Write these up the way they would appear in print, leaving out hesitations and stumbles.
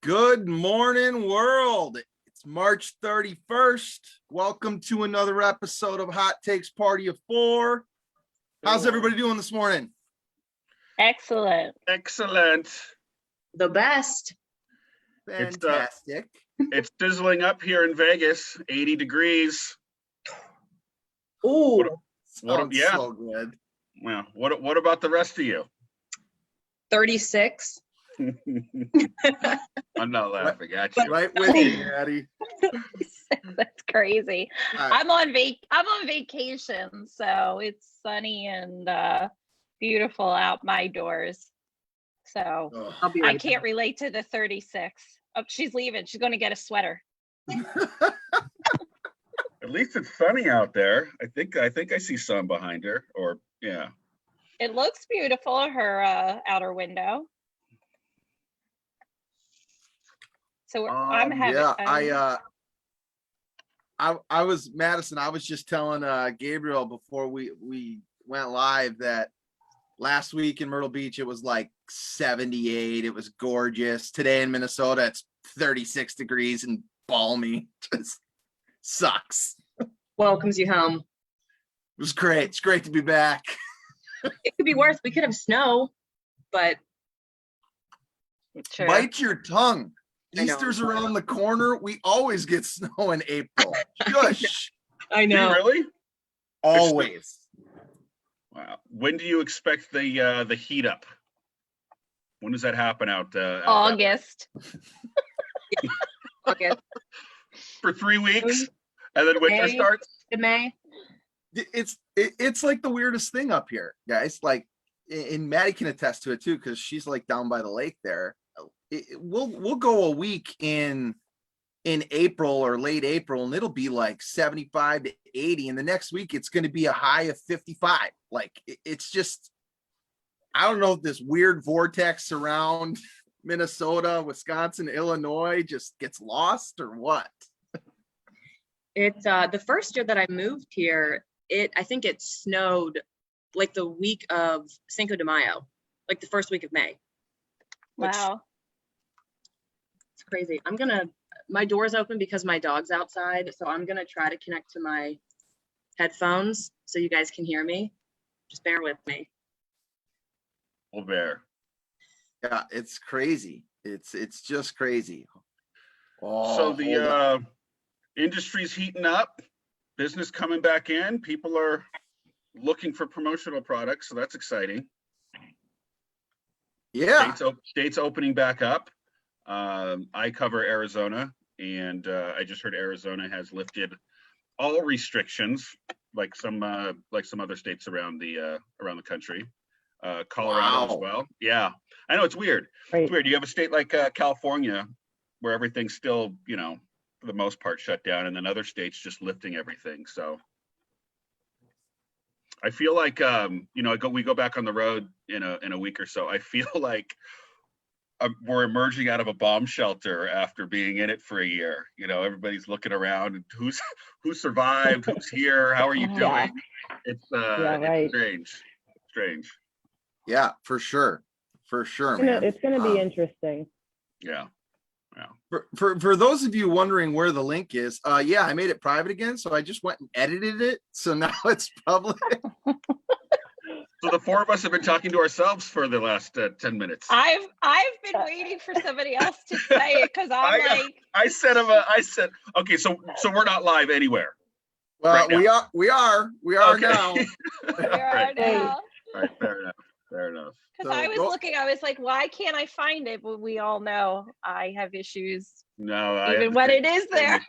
Good morning, world. It's March 31st. Welcome to another episode of Hot Takes Party of Four. How's everybody doing this morning? Excellent. Excellent. The best. Fantastic. It's sizzling up here in Vegas, 80 degrees. Ooh, Yeah. So good. Well, what about the rest of you? 36. I'm not laughing at you. Right with you, Addie. That's crazy. All right. I'm on vacation, so it's sunny and beautiful out my doors. So Oh. I'll be I right can't relate to the 36. Oh, she's leaving. She's going to get a sweater. At least it's sunny out there. I think I see sun behind her. Or yeah. It looks beautiful, her outer window. So I'm having. Yeah, I was Madison. I was just telling Gabriel before we went live that last week in Myrtle Beach it was like 78. It was gorgeous. Today in Minnesota it's 36 degrees and balmy. Just sucks. Welcomes you home. It was great. It's great to be back. It could be worse. We could have snow, but Sure. Bite your tongue. I know. Easter's around the corner. We always get snow in April. Shush. I Do you know. really? Always. Wow. When do you expect the heat up? When does that happen out that way? August. Okay. For 3 weeks, and then winter May. starts? In May. It's like the weirdest thing up here, guys. Like, and Maddie can attest to it too, because she's like down by the lake there. We'll go a week in April or late April, and it'll be like 75 to 80, and the next week it's going to be a high of 55. Like, it's just, I don't know if this weird vortex around Minnesota, Wisconsin, Illinois just gets lost or what. It's the first year that I moved here, I think it snowed like the week of Cinco de Mayo, like the first week of May. Wow. It's crazy. My door's open because my dog's outside, so I'm gonna try to connect to my headphones so you guys can hear me. Just bear with me. Well, bear. Yeah, it's crazy. It's just crazy. Oh, So hold on. the industry's heating up, business coming back in. People are looking for promotional products, so that's exciting. Yeah. States opening back up. I cover Arizona, and I just heard Arizona has lifted all restrictions, like some other states around the country. Colorado as well. Yeah, I know it's weird. Right. It's weird. You have a state like California, where everything's still, for the most part, shut down, and then other states just lifting everything. So I feel like we go back on the road in a week or so. I feel like we're emerging out of a bomb shelter after being in it for a year. Everybody's looking around and who survived, who's here, how are you doing? It's right. It's strange. Yeah, for sure, man. It's gonna be interesting. Yeah. For those of you wondering where the link is, yeah, I made it private again, so I just went and edited it, so now it's public. So the four of us have been talking to ourselves for the last 10 minutes. I've been waiting for somebody else to say it because I said okay, so we're not live anywhere. Well, right now. we are Okay. now. we are now. All right, fair enough. Because I was looking, I was like, why can't I find it? But we all know I have issues. No, Even when it is there.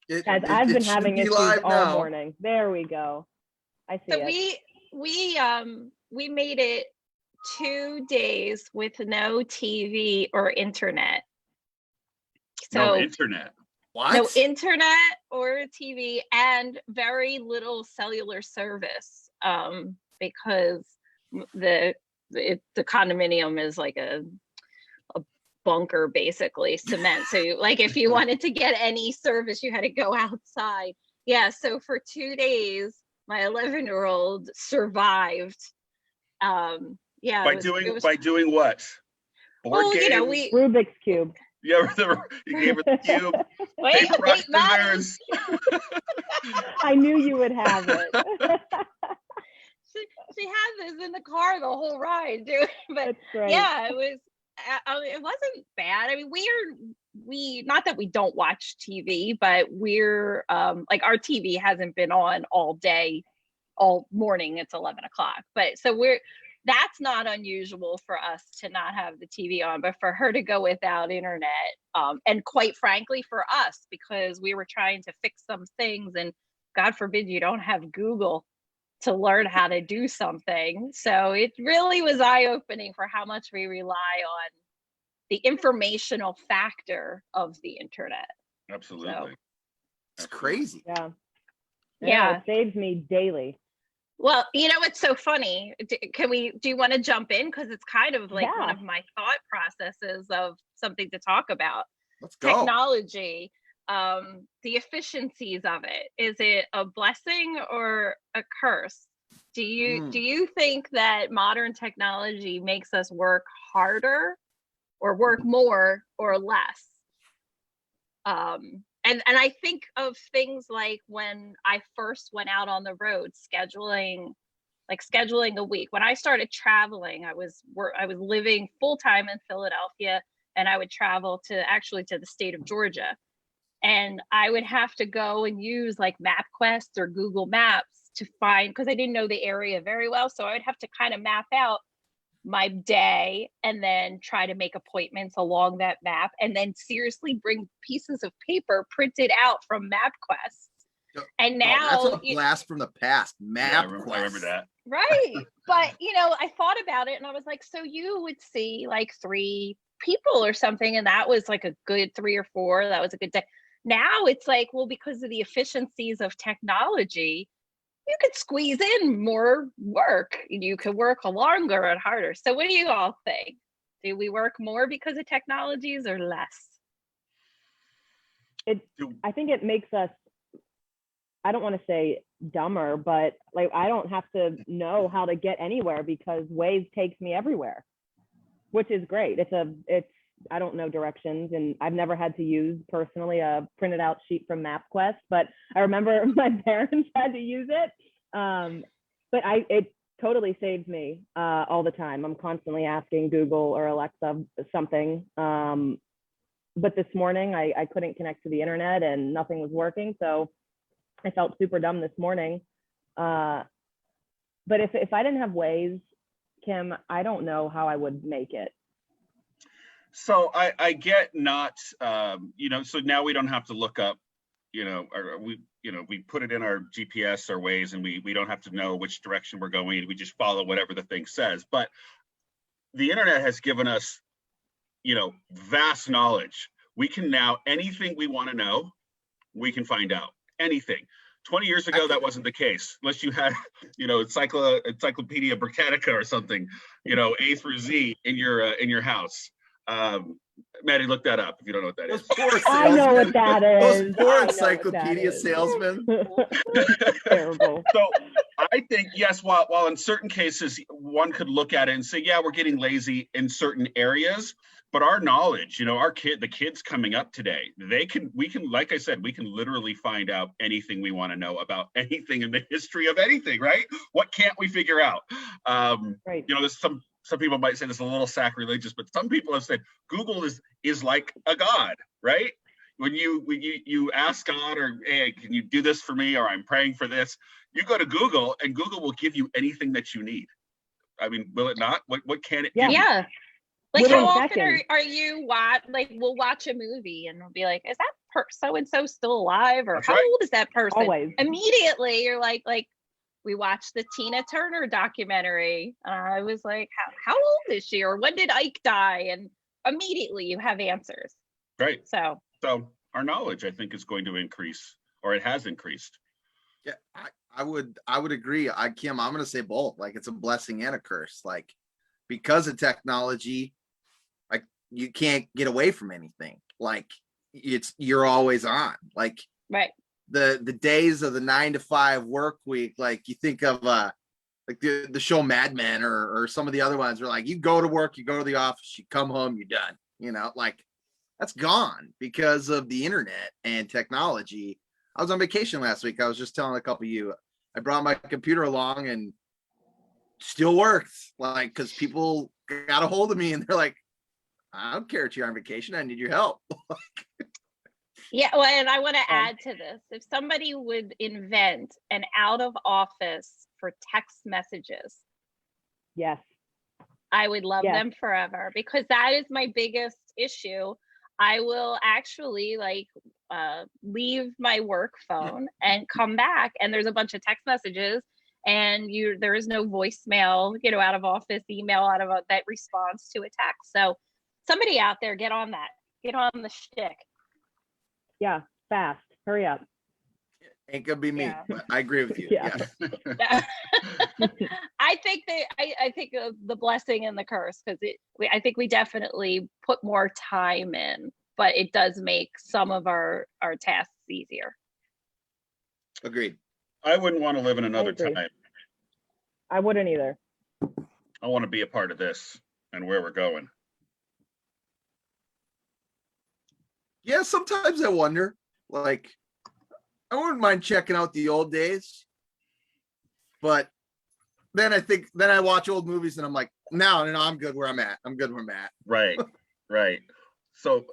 Guys, I've been having should be issues live all now. morning. There we go. I see So it. we made it 2 days with no TV or internet. So No internet. What? no internet or TV and very little cellular service because the condominium is like a bunker, basically cement. So like if you wanted to get any service, you had to go outside. Yeah. So for 2 days, my 11-year-old survived. Yeah. By doing what? Board Well, games? you know, we Rubik's Cube. Yeah, you gave her the cube. Wait, Paper, rock, Maddie, scissors. I knew you would have it. she had this in the car the whole ride, dude. But That's great. yeah, it was. It wasn't bad. I mean, we not that we don't watch TV, but we're like our TV hasn't been on all day, all morning. It's 11 o'clock, but so that's not unusual for us to not have the TV on, but for her to go without internet, and quite frankly for us, because we were trying to fix some things, and God forbid you don't have Google to learn how to do something. So it really was eye-opening for how much we rely on the informational factor of the internet. Absolutely. So, It's crazy. Yeah. Yeah. It saves me daily. well, you know, it's so funny. Do you want to jump in? Because it's kind of like one Yeah. of my thought processes of something to talk about. Let's go. Technology, the efficiencies of it. Is it a blessing or a curse? Do you think that modern technology makes us work harder or work more or less? And I think of things like when I first went out on the road, scheduling a week. When I started traveling, I was living full time in Philadelphia, and I would travel to the state of Georgia, and I would have to go and use like MapQuest or Google Maps to find, because I didn't know the area very well, so I would have to kind of map out my day and then try to make appointments along that map, and then seriously bring pieces of paper printed out from MapQuest. And now that's a blast from the past. Yeah, MapQuest. I remember that. right, but you know, I thought about it and I was like, so you would see like 3 people or something, and that was like a good 3 or 4. That was a good day. Now it's like, well, because of the efficiencies of technology, you could squeeze in more work. You could work longer and harder. So what do you all think? Do we work more because of technologies or less? I think it makes us, I don't want to say dumber, but like I don't have to know how to get anywhere because Waze takes me everywhere, which is great. It's I don't know directions, and I've never had to use personally a printed out sheet from MapQuest, but I remember my parents had to use it. But it totally saves me all the time. I'm constantly asking Google or Alexa something. But this morning I couldn't connect to the internet and nothing was working, so I felt super dumb this morning. But if I didn't have Waze, Kim, I don't know how I would make it. So I get not, so now we don't have to look up, or we put it in our GPS or Waze, and we don't have to know which direction we're going. We just follow whatever the thing says. But the internet has given us, vast knowledge. We can now, anything we want to know, we can find out anything. 20 years ago, that wasn't the case, unless you had, Encyclopedia Britannica or something, A through Z in your house. Maddie, look that up if you don't know what that is. I know what that is. Those poor encyclopedia salesmen. Terrible. So I think, yes, while in certain cases, one could look at it and say, yeah, we're getting lazy in certain areas, but our knowledge, the kids coming up today, we can, like I said, we can literally find out anything we want to know about anything in the history of anything, right? What can't we figure out? Right. There's some people might say this is a little sacrilegious, but some people have said Google is like a god, right? When you ask God, or hey, can you do this for me, or I'm praying for this, you go to Google and Google will give you anything that you need. I mean, will it not? What can it give you? Yeah. Like Within how often seconds. are you we'll watch a movie and we'll be like, is that so-and-so still alive? Or That's how right. old is that person? Always. Immediately you're like we watched the Tina Turner documentary. I was like, how old is she? Or when did Ike die? And immediately you have answers. Right. So our knowledge, I think, is going to increase, or it has increased. Yeah, I would agree. Kim, I'm gonna say both. Like, it's a blessing and a curse. Like, because of technology, like, you can't get away from anything. Like, you're always on. Like, right. The days of the 9-to-5 work week, like you think of like the show Mad Men or some of the other ones where like you go to work, you go to the office, you come home, you're done. Like that's gone because of the internet and technology. I was on vacation last week. I was just telling a couple of you, I brought my computer along and still worked, like, because people got a hold of me and they're like, I don't care if you're on vacation. I need your help. Yeah, well, and I want to add to this. If somebody would invent an out of office for text messages, Yes. I would love Yes. them forever, because that is my biggest issue. I will actually like leave my work phone and come back, and there's a bunch of text messages, and there is no voicemail, out of office email out of that responds to a text. So somebody out there, get on that. Get on the shtick. Yeah. Fast. Hurry up. Ain't gonna be me, Yeah. but I agree with you. Yeah. Yes. I think I think of the blessing and the curse, because I think we definitely put more time in, but it does make some of our tasks easier. Agreed. I wouldn't want to live in another agree. time. I wouldn't either. I want to be a part of this and where we're going. Yeah, sometimes I wonder, like, I wouldn't mind checking out the old days, but then I watch old movies and I'm like, no, I'm good where I'm at. I'm good where I'm at. Right, right. So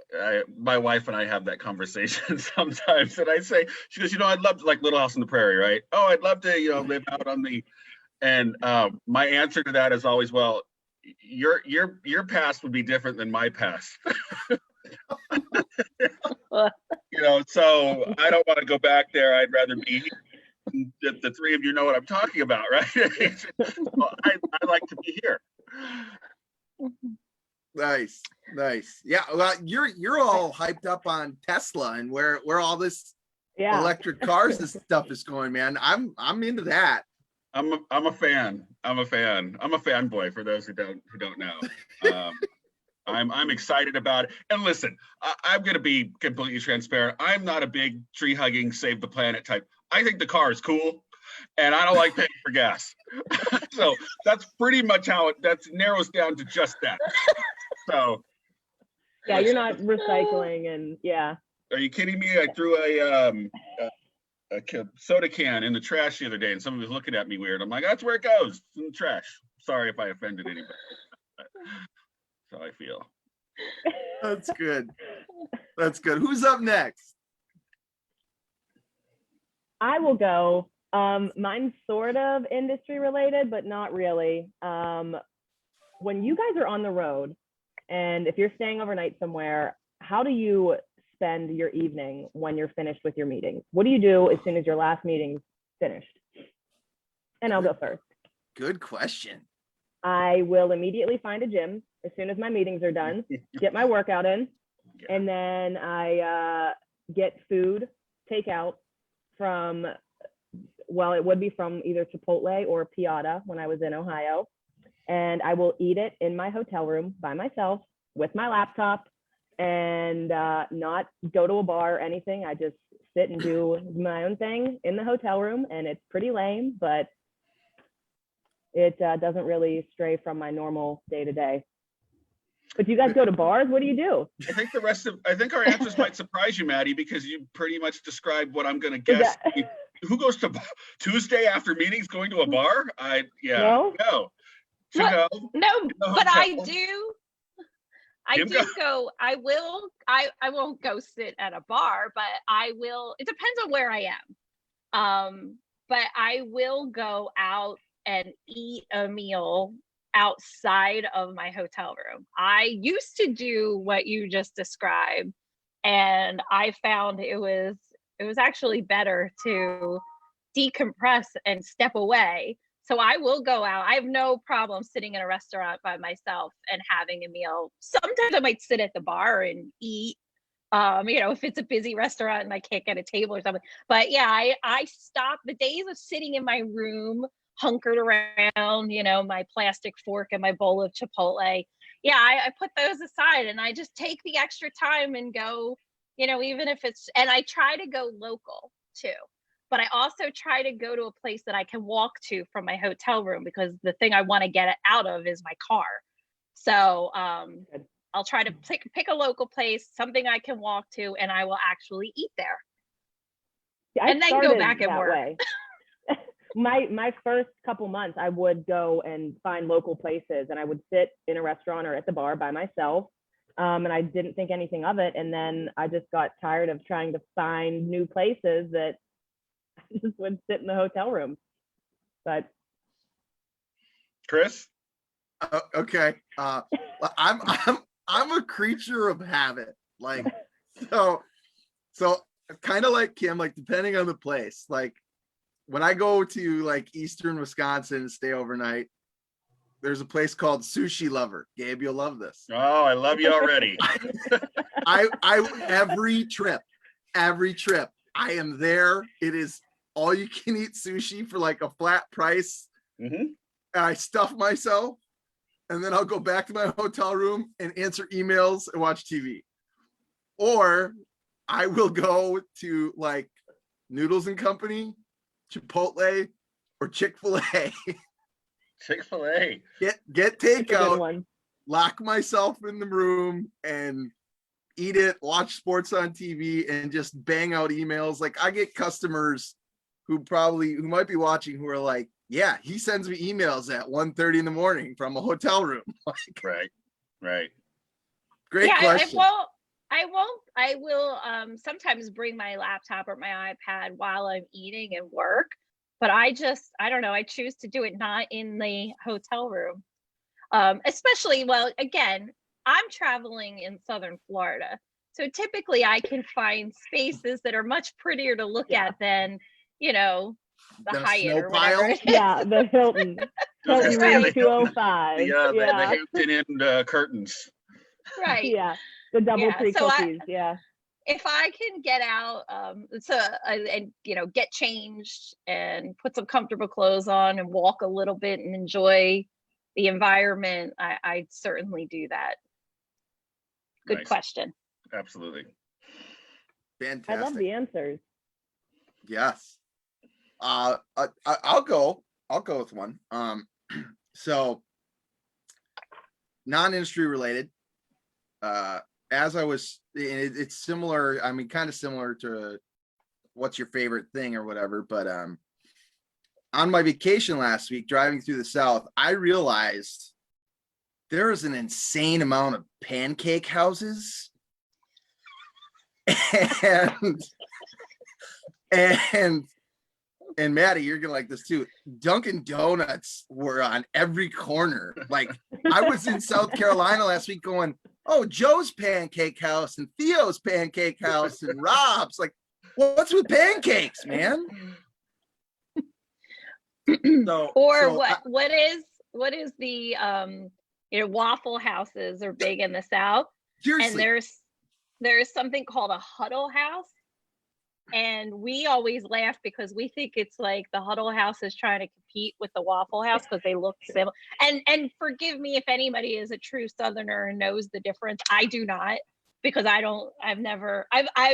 my wife and I have that conversation sometimes, and I say, she goes, I'd love to, like Little House on the Prairie, right? Oh, I'd love to, live out on the, and my answer to that is always, well, your past would be different than my past. So I don't want to go back there. I'd rather be here. The three of you know what I'm talking about, right? Well, I like to be here. Nice. Yeah, well, you're all hyped up on Tesla and where all this Yeah. electric cars and stuff is going, man. I'm into that. I'm a fan. I'm a fanboy for those who don't know. I'm excited about it. And listen, I'm going to be completely transparent. I'm not a big tree hugging, save the planet type. I think the car is cool, and I don't like paying for gas. So that's pretty much how that narrows down to just that. So Yeah, you're not recycling, and yeah. Are you kidding me? I threw a soda can in the trash the other day, and someone was looking at me weird. I'm like, that's where it goes, it's in the trash. Sorry if I offended anybody. That's how I feel. That's good. Who's up next? I will go. Mine's sort of industry related, but not really. When you guys are on the road, and if you're staying overnight somewhere, how do you spend your evening when you're finished with your meetings? What do you do as soon as your last meeting's finished? And I'll go first. Good question. I will immediately find a gym as soon as my meetings are done, get my workout in, and then I get food takeout from, well, it would be from either Chipotle or Piata when I was in Ohio. And I will eat it in my hotel room by myself with my laptop, and not go to a bar or anything. I just sit and do my own thing in the hotel room, and it's pretty lame, but it doesn't really stray from my normal day to day. But do you guys go to bars? What do you do? I think our answers might surprise you, Maddie, because you pretty much described what I'm going to guess. Who goes to Tuesday after meetings going to a bar? No. No, but I do. I won't go sit at a bar, but I will. It depends on where I am. But I will go out and eat a meal outside of my hotel room. I used to do what you just described, and I found it was actually better to decompress and step away. So I will go out. I have no problem sitting in a restaurant by myself and having a meal. Sometimes I might sit at the bar and eat, if it's a busy restaurant and I can't get a table or something. But yeah, I stop the days of sitting in my room, hunkered around, my plastic fork and my bowl of Chipotle. Yeah, I put those aside and I just take the extra time and go, even if it's, and I try to go local too. But I also try to go to a place that I can walk to from my hotel room, because the thing I want to get out of is my car. So I'll try to pick a local place, something I can walk to, and I will actually eat there. I And then go started back and that work. way. My first couple months, I would go and find local places, and I would sit in a restaurant or at the bar by myself. And I didn't think anything of it. And then I just got tired of trying to find new places that I just would sit in the hotel room. But Chris? Okay. I'm a creature of habit. Like, so kind of like Kim, like depending on the place, like when I go to like Eastern Wisconsin and stay overnight, there's a place called Sushi Lover. Gabe, you'll love this. Oh, I love you already. I every trip, I am there. It is all you can eat sushi for like a flat price. Hmm. I stuff myself, and then I'll go back to my hotel room and answer emails and watch TV. Or I will go to like Noodles and Company, Chipotle, or Chick-fil-A. Chick-fil-A. Get it's a good takeout, one. lock myself in the room and eat it, watch sports on TV, and just bang out emails. Like I get customers who might be watching who are like, yeah, he sends me emails at 1:30 in the morning from a hotel room. Like, Right. great Yeah, question. I will sometimes bring my laptop or my iPad while I'm eating and work, but I don't know, I choose to do it not in the hotel room. Especially, well, again, I'm traveling in Southern Florida. So typically I can find spaces that are much prettier to look Yeah. at than, the The Hyatt snow or whatever pile? it is. Yeah, the Hilton. I was gonna Hilton say, room the Hilton, 205. the Yeah. Hampton Inn curtains. Right. Yeah. The DoubleTree So cookies. Yeah. if I can get out, and get changed and put some comfortable clothes on and walk a little bit and enjoy the environment, I certainly do that. Good Nice. question. Absolutely. Fantastic. I love the answers. Yes. I'll go with one. So non-industry related. As I was, it's similar. I mean, kind of similar to what's your favorite thing or whatever. But on my vacation last week, driving through the South, I realized there is an insane amount of pancake houses, and Maddie, you're gonna like this too. Dunkin' Donuts were on every corner. Like I was in South Carolina last week going, oh, Joe's Pancake House and Theo's Pancake House and Rob's. Like, what's with pancakes, man? What is the Waffle Houses are big in the South. Seriously. And there's something called a Huddle House. And we always laugh because we think it's like the Huddle House is trying to compete with the Waffle House because they look similar. And forgive me if anybody is a true Southerner and knows the difference. I do not, because I've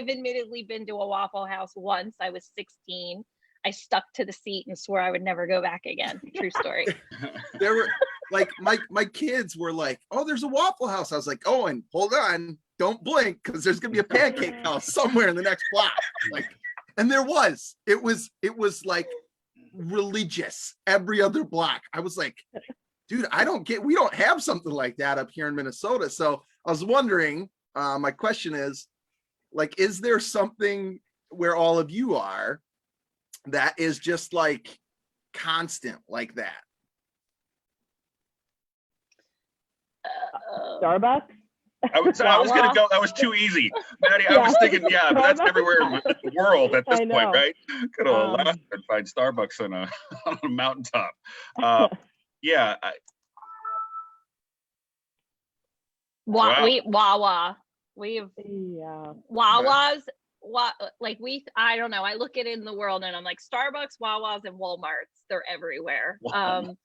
admittedly been to a Waffle House once. I was 16. I stuck to the seat and swore I would never go back again. True story. There were like my kids were like, oh, there's a Waffle House. I was like, oh, and hold on, don't blink, because there's gonna be a pancake house somewhere in the next block. Like, and there was. It was like religious every other block. I was like, dude, we don't have something like that up here in Minnesota. So I was wondering, my question is, like, is there something where all of you are that is just like constant like that? Starbucks. I was gonna go. That was too easy, Maddie. I was thinking, yeah, but that's everywhere in the world at this I point, know. right? Could have laughed and find Starbucks on a mountaintop. Yeah. Wawa. We have Yeah. Wawa's. I don't know. I look at it in the world and I'm like, Starbucks, Wawa's, and Walmart's. They're everywhere. Walmart.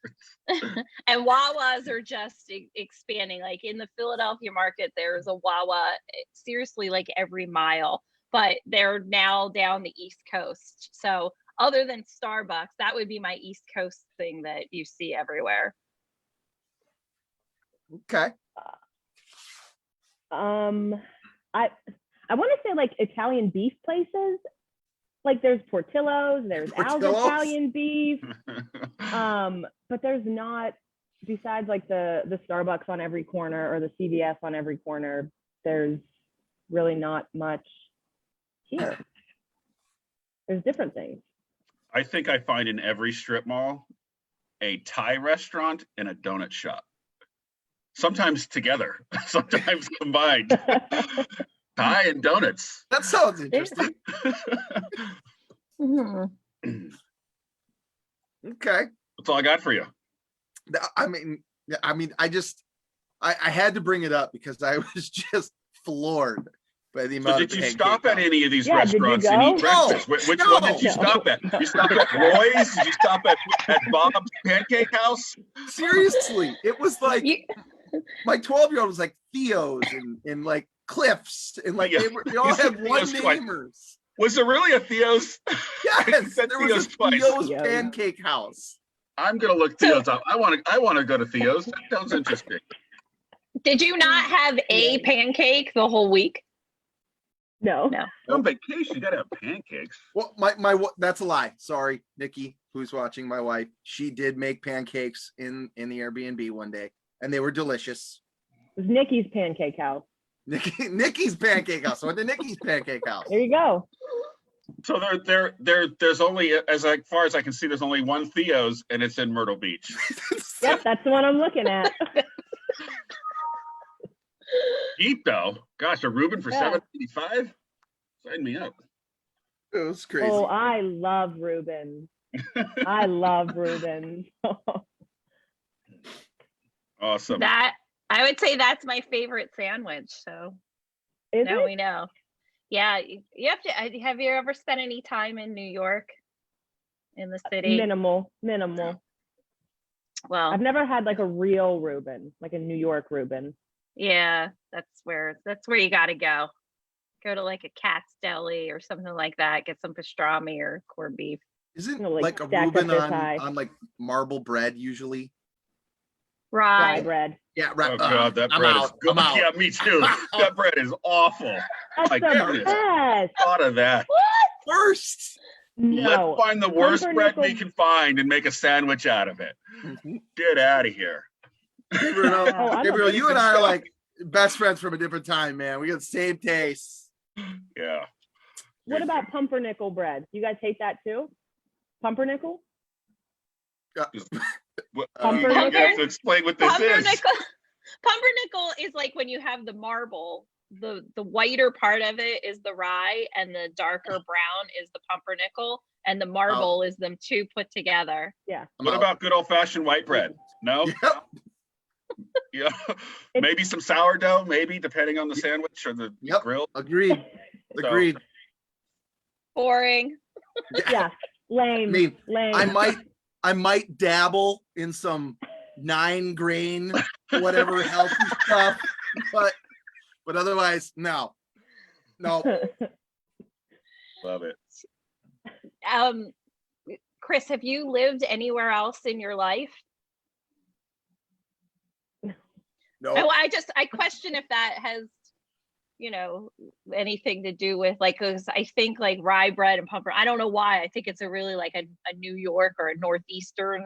And Wawa's are just expanding. Like in the Philadelphia market, there's a Wawa seriously like every mile, but they're now down the East Coast. So other than Starbucks, that would be my East Coast thing that you see everywhere. Okay. I want to say like Italian beef places. Like there's Portillo's, there's Al's Portillo's? Italian beef. But there's not, besides like the Starbucks on every corner or the CVS on every corner, there's really not much here. There's different things. I think I find in every strip mall a Thai restaurant and a donut shop. Sometimes together, sometimes combined. Thai and donuts. That sounds interesting. Mhm. Okay. That's all I got for you. I mean, I had to bring it up because I was just floored by the So amount did of you pancake stop at house. any of these Yeah, did you restaurants and eat go? No, breakfast? Which no. one did you stop at? You stopped at Roy's? Did you stop at Bob's Pancake House? Seriously, it was like You- my 12-year-old was like Theo's and like Cliff's and like Yeah. they all You said had one Theo's twice. namers. Was there really a Theo's? Yes, said there was Theo's a twice. Theo's Theo's. Pancake House. I'm gonna look Theo's up. I want to go to Theo's. That sounds interesting. Did you not have a pancake the whole week? No. No. On vacation, you gotta have pancakes. Well, that's a lie. Sorry, Nikki, who's watching, my wife. She did make pancakes in the Airbnb one day, and they were delicious. It was Nikki's Pancake House. Nikki's Pancake House. I went to Nikki's Pancake House. There you go. So there's only, as far as I can see, there's only one Theo's, and it's in Myrtle Beach. Yep, that's the one I'm looking at. Cheap though. Gosh, a Reuben for Yeah. $7.85? Sign me up. It was crazy. Oh, I love Reuben. I love Reuben. Awesome. That I would say that's my favorite sandwich. So Is now it? we know. Yeah, you have to. Have you ever spent any time in New York, in the city? Minimal. Well, I've never had like a real Reuben, like a New York Reuben. yeah, that's where you got to go. Go to like a Cat's Deli or something like that. Get some pastrami or corned beef. Isn't Like, like a stack up Reuben this on high. like marble bread usually? Dry Right. bread. Yeah, right. Oh god, that I'm bread is out. good. I'm out. Yeah, me too. That bread is awful. That's My the goodness. best. Thought of that. Worst. No. Let's find the worst bread we Pumpernickel- can find and make a sandwich out of it. Mhm. Get out of here. Gabriel, Oh, I'm a Gabriel, big you and I are like best friends from a different time, man. We got the same tastes. Yeah. What about pumpernickel bread? You guys hate that too? Pumpernickel? What, Pumpernickel? you have to explain what this is. Pumpernickel is like when you have the marble. The whiter part of it is the rye, and the darker brown is the pumpernickel, and the marble is them two put together. I'm What out. about good old fashioned white bread? No? Yep. Yeah. Maybe some sourdough, maybe depending on the sandwich or the Yep. grill. Agreed. So- Agreed. Boring. Yeah. Lame. I mean, Lame. I might dabble in some 9-grain, whatever healthy stuff, but otherwise, no. Love it. Chris, have you lived anywhere else in your life? No. I question if that has, anything to do with like, 'cause I think like rye bread and pumper. I don't know why. I think it's a really like a New York or a Northeastern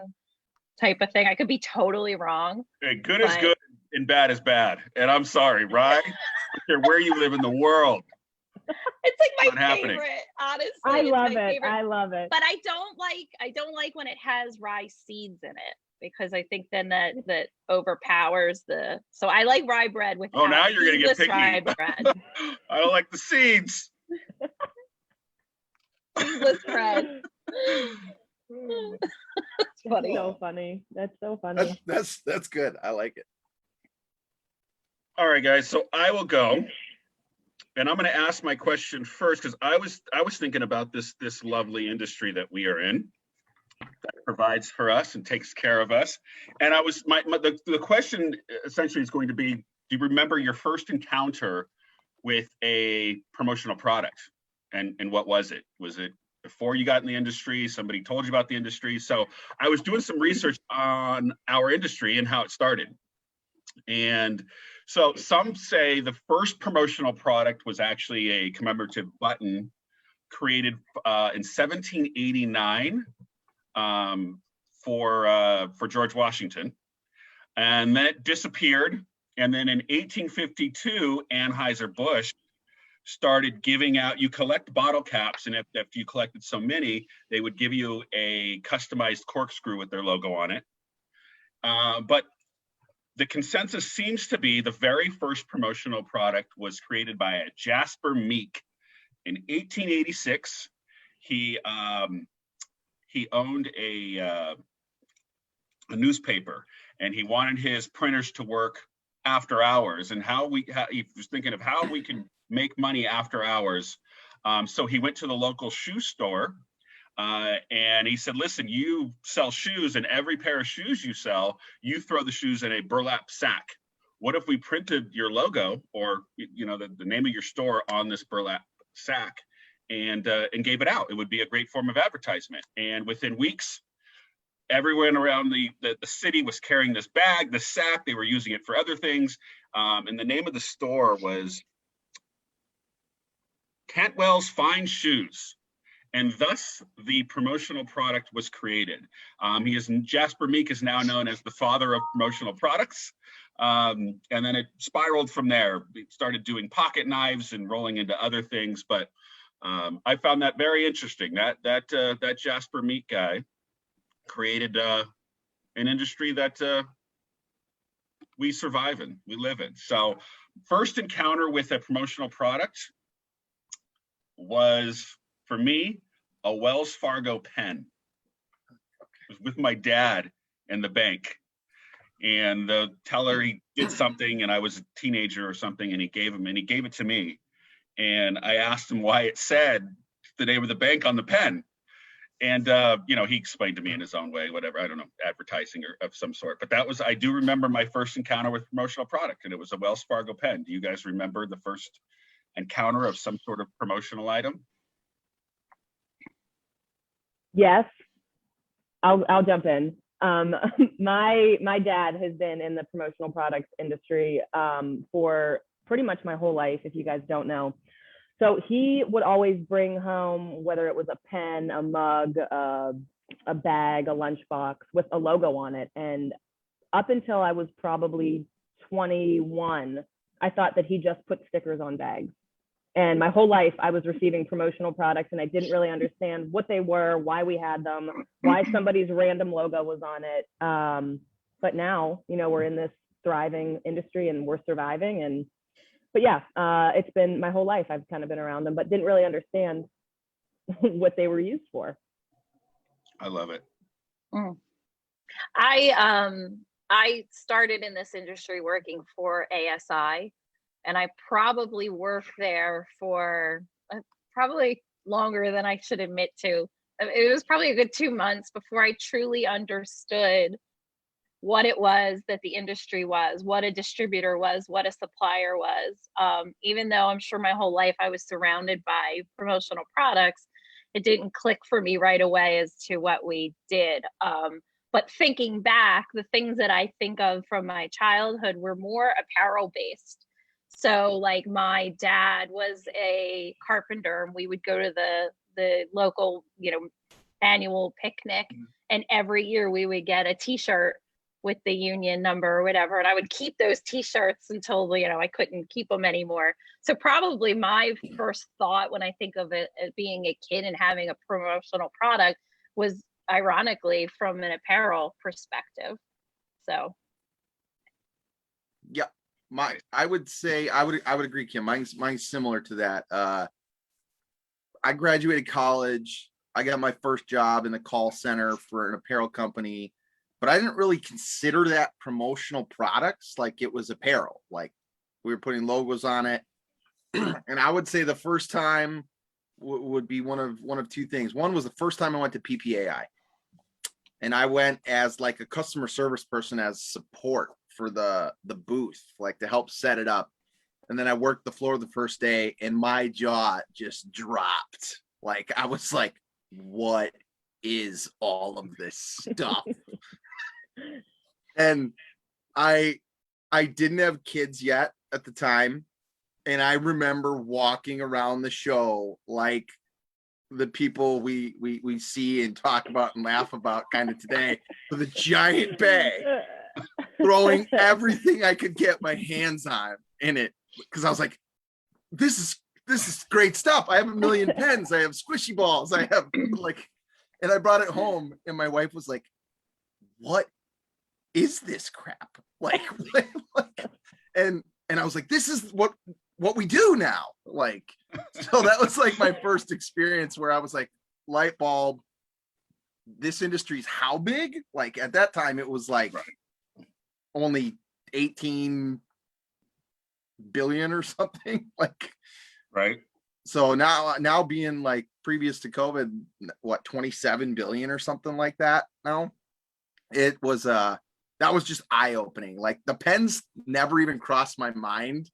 type of thing. I could be totally wrong. Hey, good is But- good and bad is bad. And I'm sorry, right? I don't care where you live in the world. It's like Not my happening. favorite, honestly. I it's love my it. favorite. I love it. But I don't like when it has rye seeds in it, because I think then that overpowers so I like rye bread with Oh, now you're gonna get picky. rye bread. I don't like the seeds. Seedless bread. It's funny. So funny. That's so funny. That's good. I like it. All right, guys. So I will go, and I'm going to ask my question first because I was thinking about this lovely industry that we are in, that provides for us and takes care of us. And the question essentially is going to be: do you remember your first encounter with a promotional product, and what was it? Was it before you got in the industry? Somebody told you about the industry? So I was doing some research on our industry and how it started. And So some say the first promotional product was actually a commemorative button created in 1789 for George Washington, and then it disappeared. And then in 1852, Anheuser-Busch started giving out, you collect bottle caps, and if you collected so many, they would give you a customized corkscrew with their logo on it. But the consensus seems to be the very first promotional product was created by a Jasper Meek in 1886. He owned a newspaper, and he wanted his printers to work after hours, and he was thinking of how we can make money after hours. So he went to the local shoe store, and he said, listen, you sell shoes, and every pair of shoes you sell, you throw the shoes in a burlap sack. What if we printed your logo, or the name of your store on this burlap sack, and gave it out? It would be a great form of advertisement. And within weeks, everyone around the city was carrying this bag, this sack. They were using it for other things. And the name of the store was Cantwell's Fine Shoes. And thus the promotional product was created. Jasper Meek is now known as the father of promotional products. And then it spiraled from there. We started doing pocket knives and rolling into other things. But I found that very interesting. That Jasper Meek guy created an industry that we survive in, we live in. So first encounter with a promotional product was, for me, a Wells Fargo pen. It was with my dad in the bank, and the teller, he did something, and I was a teenager or something, and he gave it to me. And I asked him why it said the name of the bank on the pen. And, he explained to me in his own way, whatever, I don't know, advertising or of some sort. But I do remember my first encounter with promotional product, and it was a Wells Fargo pen. Do you guys remember the first encounter of some sort of promotional item? Yes, I'll jump in. My dad has been in the promotional products industry for pretty much my whole life, if you guys don't know. So he would always bring home, whether it was a pen, a mug, a bag, a lunchbox with a logo on it. And up until I was probably 21, I thought that he just put stickers on bags. And my whole life I was receiving promotional products, and I didn't really understand what they were, why we had them, why somebody's random logo was on it. But now, we're in this thriving industry and we're surviving. But yeah, it's been my whole life. I've kind of been around them, but didn't really understand what they were used for. I love it. I started in this industry working for ASI, and I probably worked there for probably longer than I should admit to. It was probably a good 2 months before I truly understood what it was that the industry was, what a distributor was, what a supplier was. Even though I'm sure my whole life I was surrounded by promotional products, it didn't click for me right away as to what we did. But thinking back, the things that I think of from my childhood were more apparel based. So like my dad was a carpenter, and we would go to the local, annual picnic, and every year we would get a t-shirt with the union number or whatever, and I would keep those t-shirts until I couldn't keep them anymore. So probably my first thought when I think of it as being a kid and having a promotional product was ironically from an apparel perspective. So Yeah, I would say I would agree, Kim. Mine's similar to that. I graduated college. I got my first job in the call center for an apparel company, but I didn't really consider that promotional products. Like, it was apparel. Like, we were putting logos on it. And I would say the first time would be one of two things. One was the first time I went to PPAI, and I went as like a customer service person, as support for the booth, like to help set it up. And then I worked the floor the first day, and my jaw just dropped. Like, I was like, what is all of this stuff? And I I didn't have kids yet at the time. And I remember walking around the show like the people we see and talk about and laugh about kind of today with a giant bag, throwing everything I could get my hands on in it. Because I was like, this is great stuff. I have a million pens. I have squishy balls. I have like, and I brought it home and my wife was like, what is this crap? Like, and I was like, this is what we do now. Like, so that was like my first experience where I was like, light bulb, this industry's how big? Like at that time it was like only 18 billion or something. Like, Right. so now being like previous to COVID, what, 27 billion or something like that now. It was that was just eye-opening. Like the pens never even crossed my mind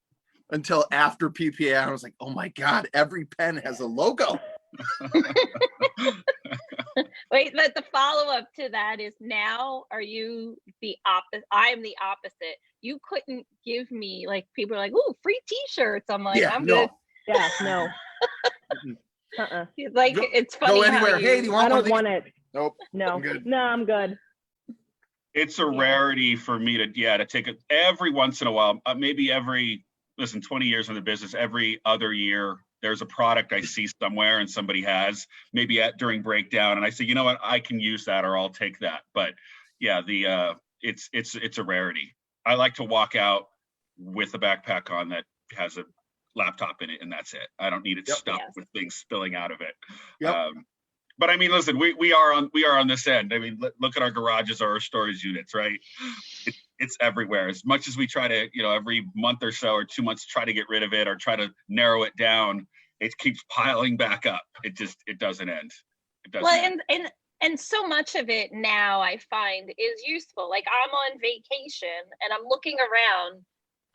until after PPA. I was like, oh my God, every pen has a logo. Wait, but the follow-up to that is, now are you the opposite? I am the opposite. You couldn't give me, like, people are like, ooh, free t-shirts. I'm like, I'm good. Yeah, no. Like, Go- it's funny Go how anywhere. Hey, do you want I one of don't these? want it. Nope. No, I'm good. no, I'm good. It's a rarity for me to take it every once in a while, maybe listen, 20 years in the business, every other year, there's a product I see somewhere and somebody has, maybe during breakdown, and I say, you know what, I can use that, or I'll take that. But yeah, it's a rarity. I like to walk out with a backpack on that has a laptop in it, and that's it. I don't need it stuffed with things spilling out of it. Yep. But I mean, listen, we are on this end. I mean, look at our garages or our storage units, right? It's everywhere. As much as we try to, every month or so or 2 months, try to get rid of it or try to narrow it down, it keeps piling back up. It doesn't end. It doesn't end. And so much of it now I find is useful. Like, I'm on vacation and I'm looking around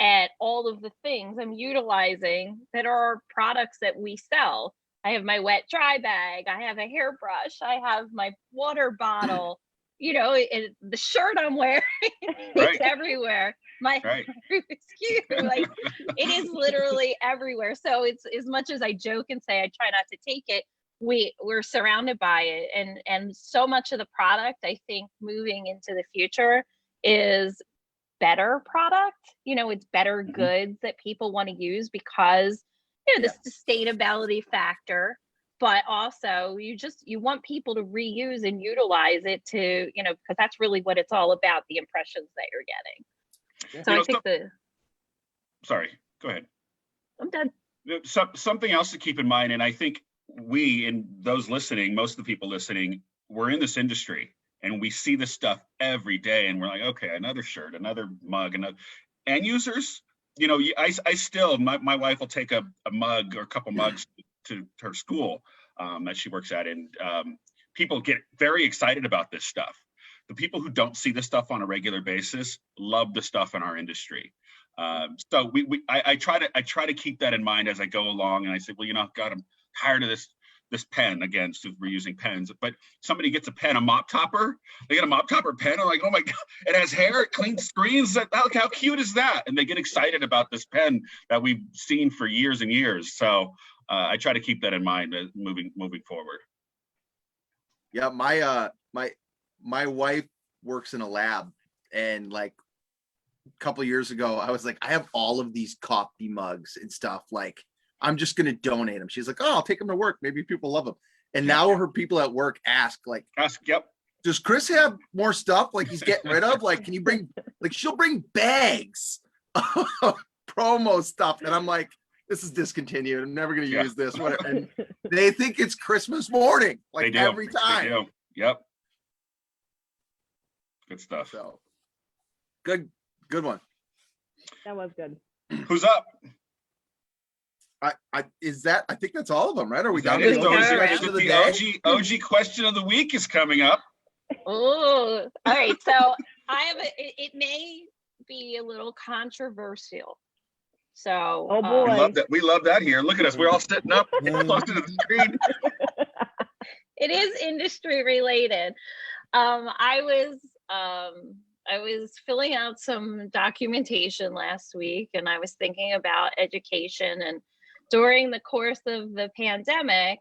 at all of the things I'm utilizing that are products that we sell. I have my wet dry bag, I have a hairbrush, I have my water bottle, the shirt I'm wearing, it's everywhere. Excuse me, like, it is literally everywhere. So it's, as much as I joke and say I try not to take it, we're surrounded by it. And so much of the product, I think, moving into the future is better product. It's better goods that people want to use because the sustainability factor, but also you want people to reuse and utilize it to, because that's really what it's all about, the impressions that you're getting. So I think sorry, go ahead. I'm done. Something else to keep in mind, and I think we, and those listening, most of the people listening, we're in this industry and we see this stuff every day, and we're like, okay, another shirt, another mug, another. End users, I still, my wife will take a mug or a couple mugs to her school that she works at, and people get very excited about this stuff. The people who don't see this stuff on a regular basis love the stuff in our industry. So I try to keep that in mind as I go along, and I say, well, God, I'm tired of this pen again. So we're using pens, but somebody gets a pen, a mop topper. They get a mop topper pen. I'm like, oh my God, it has hair, it cleans screens. How cute is that? And they get excited about this pen that we've seen for years and years. So I try to keep that in mind moving forward. Yeah, my wife works in a lab, and like a couple of years ago, I was like, I have all of these coffee mugs and stuff. Like, I'm just going to donate them. She's like, oh, I'll take them to work. Maybe people love them. And now her people at work ask, yep. Does Chris have more stuff like he's getting rid of? Like, can you bring, like, she'll bring bags of promo stuff. And I'm like, this is discontinued. I'm never going to use this. Whatever. And they think it's Christmas morning, like every time. They do. Yep. Good stuff. So good one. That was good. Who's up? I think that's all of them, right? Are we done? The OG question of the week is coming up. Oh, all right. So I have it may be a little controversial. So oh boy, we love that here. Look at us. We're all sitting up close to the screen. It is industry related. I was was filling out some documentation last week, and I was thinking about education. And during the course of the pandemic,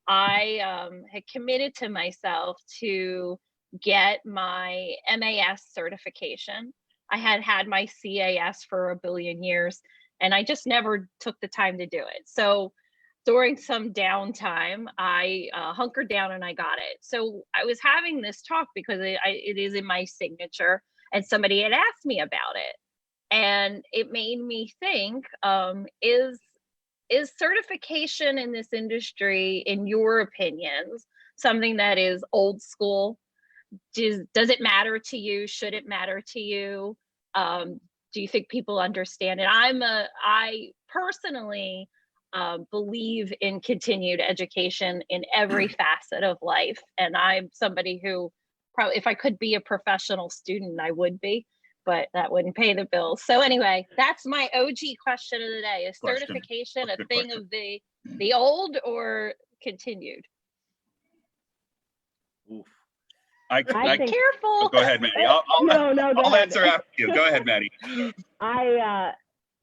I had committed to myself to get my MAS certification. I had had my CAS for a billion years, and I just never took the time to do it. So during some downtime, I hunkered down and I got it. So I was having this talk because it is in my signature, and somebody had asked me about it. And it made me think, is certification in this industry, in your opinions, something that is old school? Does it matter to you? Should it matter to you? Do you think people understand it? I personally believe in continued education in every facet of life. And I'm somebody who probably, if I could be a professional student, I would be, but that wouldn't pay the bills. So anyway, that's my OG question of the day. Is certification a thing of the old or continued? Oof. I think, careful. Oh, go ahead, Maddie. I'll answer after you. Go ahead, Maddie.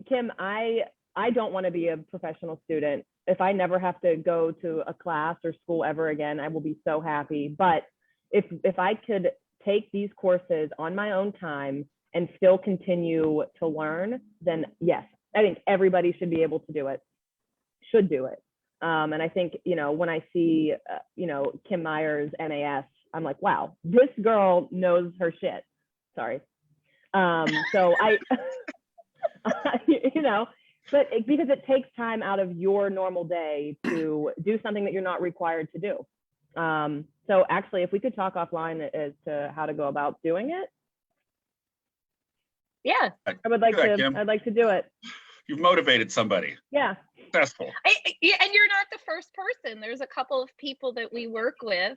Kim, I don't want to be a professional student. If I never have to go to a class or school ever again, I will be so happy. But if I could take these courses on my own time and still continue to learn, then yes, I think everybody should be able to do it, should do it. And I think, when I see, Kim Meyer's MAS, I'm like, wow, this girl knows her shit. Sorry. So but because it takes time out of your normal day to do something that you're not required to do. So actually, if we could talk offline as to how to go about doing it. Yeah. I'd like to do it. You've motivated somebody. Yeah. Successful. Yeah, and you're not the first person. There's a couple of people that we work with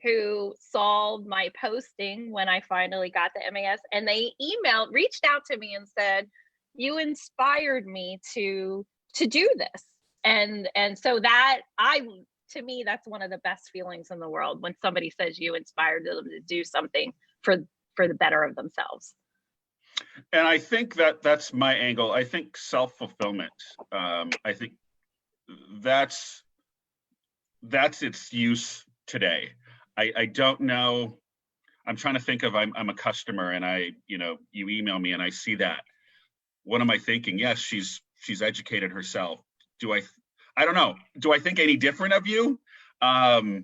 who saw my posting when I finally got the MAS, and they reached out to me and said, you inspired me to do this. And so that to me, that's one of the best feelings in the world, when somebody says you inspired them to do something for the better of themselves. And I think that's my angle. I think self-fulfillment. I think that's its use today. I don't know. I'm trying to think of, I'm a customer and you email me and I see that. What am I thinking? Yes, she's educated herself. I don't know. Do I think any different of you? No,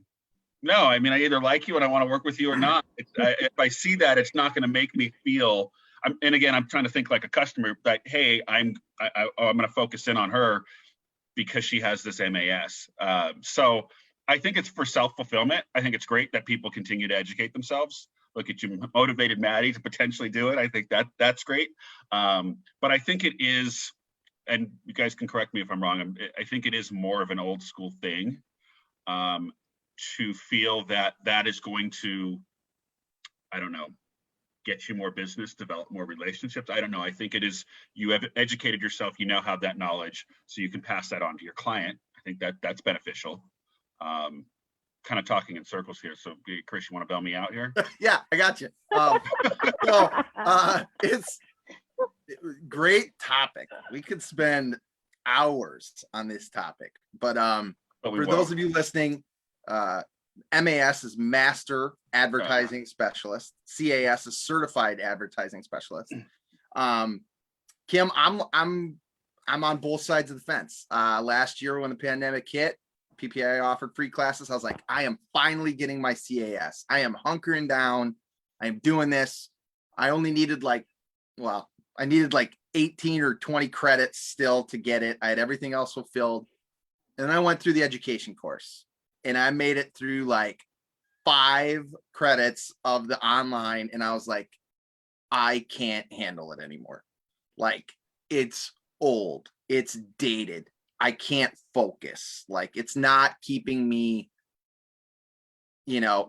I mean, I either like you and I want to work with you or not. If I see that, it's not going to make me feel, and again, I'm trying to think like a customer, that, hey, I'm going to focus in on her because she has this MAS. So I think it's for self-fulfillment. I think it's great that people continue to educate themselves. Look at you, motivated Maddie to potentially do it. I think that's great. But I think it is, and you guys can correct me if I'm wrong, I think it is more of an old school thing to feel that is going to, I don't know, get you more business, develop more relationships. I don't know. I think it is, you have educated yourself, you now have that knowledge, so you can pass that on to your client. I think that's beneficial. Kind of talking in circles here. So Chris, you want to bail me out here? Yeah, I got you. It's great topic. We could spend hours on this topic, but for those of you listening, MAS is Master Advertising Specialist. CAS is Certified Advertising Specialist. Kim, I'm on both sides of the fence. Last year when the pandemic hit, PPI offered free classes. I was like, I am finally getting my CAS. I am hunkering down. I am doing this. I only needed like 18 or 20 credits still to get it. I had everything else fulfilled. And then I went through the education course and I made it through like 5 credits of the online. And I was like, I can't handle it anymore. Like, it's old, it's dated. I can't focus. Like, it's not keeping me,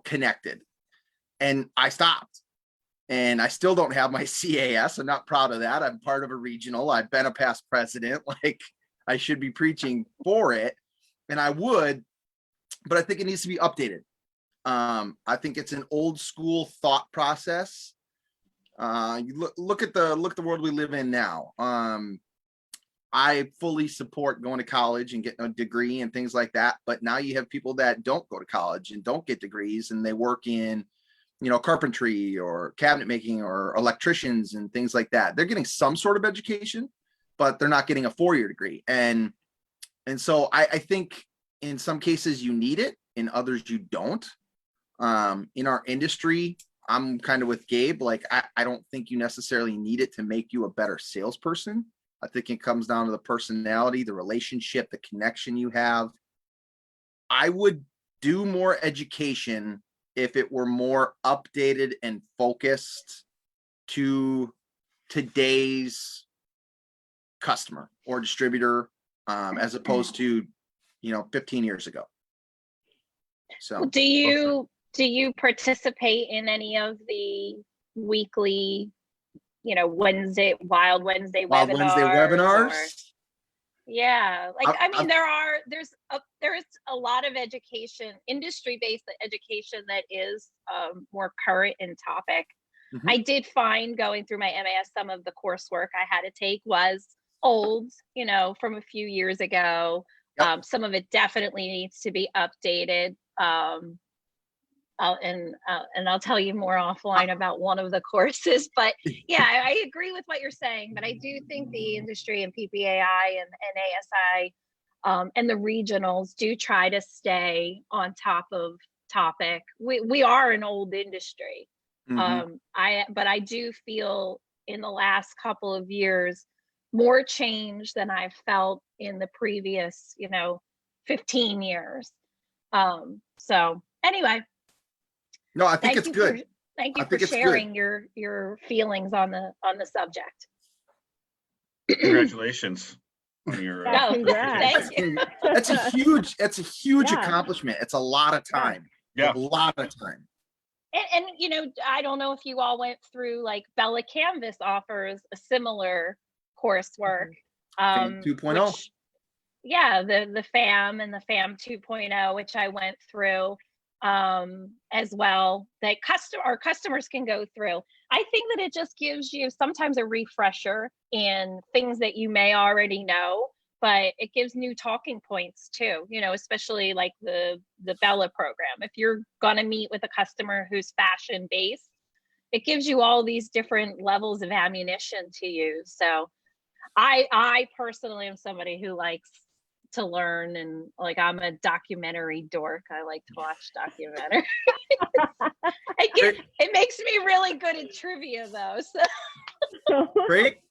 connected. And I stopped. And I still don't have my CAS. I'm not proud of that. I'm part of a regional. I've been a past president. Like, I should be preaching for it. And I would, but I think it needs to be updated. I think it's an old school thought process. You look at the world we live in now. I fully support going to college and getting a degree and things like that. But now you have people that don't go to college and don't get degrees, and they work in, carpentry or cabinet making or electricians and things like that. They're getting some sort of education, but they're not getting a 4-year degree. And so I think in some cases you need it, in others you don't. In our industry, I'm kind of with Gabe. Like, I don't think you necessarily need it to make you a better salesperson. I think it comes down to the personality, the relationship, the connection you have. I would do more education if it were more updated and focused to today's customer or distributor, as opposed to, 15 years ago. So Do you participate in any of the weekly, Wild Wednesday webinars? Yeah, like there's a lot of education, industry-based education that is more current in topic. Mhm. I did find going through my MAS, some of the coursework I had to take was old, from a few years ago. Yep. Some of it definitely needs to be updated. I'll tell you more offline about one of the courses, but yeah, I agree with what you're saying. But I do think the industry and PPAI and ASI and the regionals do try to stay on top of topic. We are an old industry. Mhm. But I do feel in the last couple of years more change than I've felt in the previous 15 years. So anyway, No, I think it's good. Thank you I for think it's good. sharing your feelings on the subject. Congratulations on your. Yeah, No, congrats. thank you. That's a huge Yeah. accomplishment. It's a lot of time. Yeah. A lot of time. And I don't know if you all went through, like, Bella Canvas offers a similar coursework. FAM 2.0. Which, yeah, the FAM and the FAM 2.0, which I went through as well, that our customers can go through. I think that it just gives you sometimes a refresher in things that you may already know, but it gives new talking points too, especially like the Bella program. If you're going to meet with a customer who's fashion based, it gives you all these different levels of ammunition to use. So I personally am somebody who likes to learn, and like, I'm a documentary dork. I like to watch documentaries. It makes me really good at trivia though. So.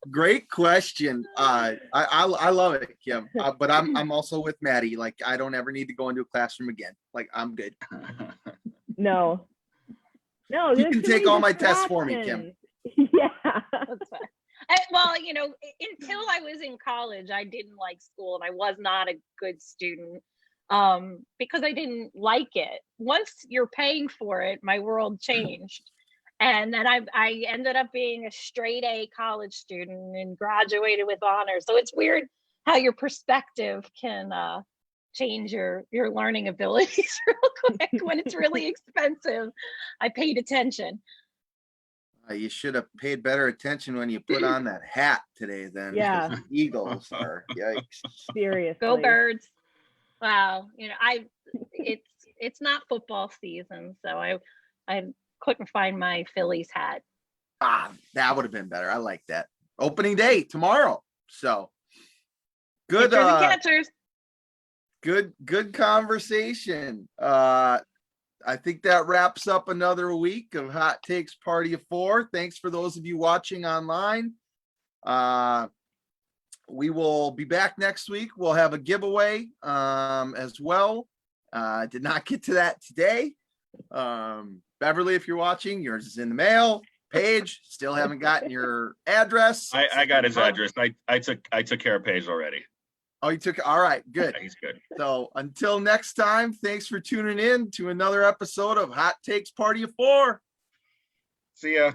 Great question. I love it, Kim. But I'm also with Maddie. Like, I don't ever need to go into a classroom again. Like, I'm good. No, You there's can too take many all my tests for me, Kim. distractions. Yeah. That's fine. Well, until I was in college, I didn't like school, and I was not a good student because I didn't like it. Once you're paying for it, my world changed. And then I ended up being a straight A college student and graduated with honors. So it's weird how your perspective can change your learning abilities real quick. When it's really expensive, I paid attention. You should have paid better attention when you put on that hat today, then. Yeah. because the Eagles are, yikes. Seriously. Go Birds. Wow. It's not football season, so I couldn't find my Phillies hat. That would have been better. I like that. Opening day tomorrow. So good. Pitchers and catchers. Good conversation. I think that wraps up another week of Hot Takes Party of 4. Thanks for those of you watching online. We will be back next week. We'll have a giveaway as well. Did not get to that today. Beverly, if you're watching, yours is in the mail. Paige, still haven't gotten your address. I got his address. I took care of Paige already. Oh, you took it. All right, good. Yeah, he's good. So until next time, thanks for tuning in to another episode of Hot Takes Party of 4. See ya.